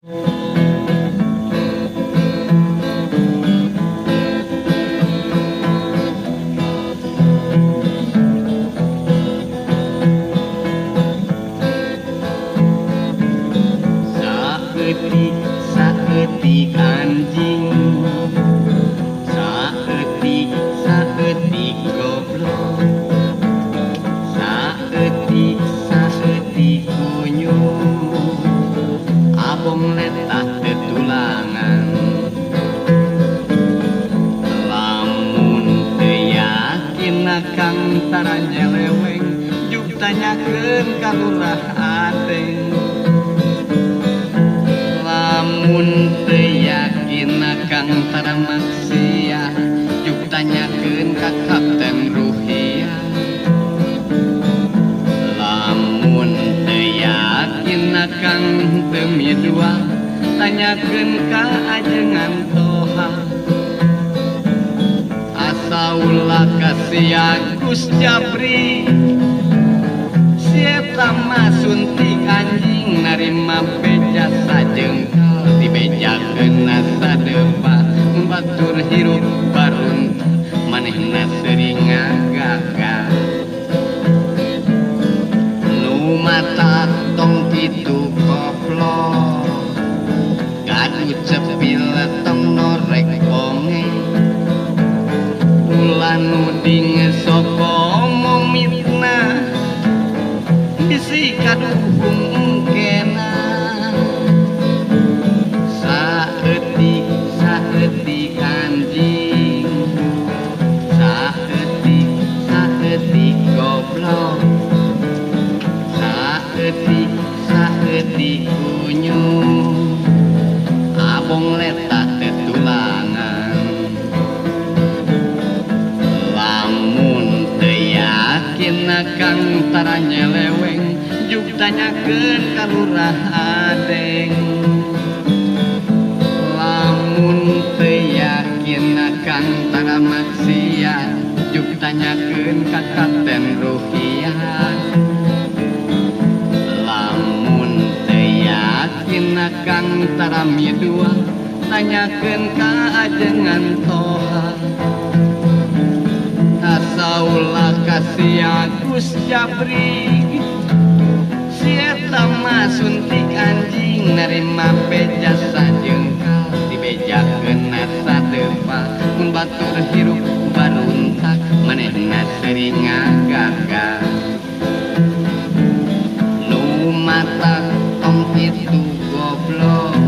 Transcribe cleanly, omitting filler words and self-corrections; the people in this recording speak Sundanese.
Saeutik saeutik anjing, saeutik saeutik goblok, saeutik saeutik kunyuk, abong letah tetulangan. Lamun teu yakin akang tara nyeleweng, juk tanyakeun ka Lurah Ateng. Lamun teu yakin akang tara maksiat, juk tanyakeun ka Kapten Ruhiat. Lamun teu yakin akang teu midua, tanyakeun ka Ajengan Toha. Asa ulah kasihan Gus Japri, si eta mah suntik anjing narima beja sajengkal, dibejakeun sadepa batur hirup barunta, manehna sering ngagagal. Nu mata tong kitu koplok, gaduh cepil tong norek bonge, ulah nuding sok omong mitnah, bisi kaduhung engkena. Saeutik saeutik anjing, saeutik saeutik goblok, saeutik saeutik kunyuk, abong letah tetulangan. Lamun teu yakin akang tara nyeleweng, juk tanyakeun ka Lurah Ateng. Lamun teu yakin akang tara maksiat, juk tanyakeun ka Kapten Ruhiat. Lamun teu yakin akang tara midua, tanyakeun ka Ajengan Toha. Asa ulah kasihan Gus Japri, si eta mah suntik anjing narima beja sajengkal, dibejakeun sadepa batur hirup baruntak, manehna sering ngagagal. Nu mata tong kitu goblok,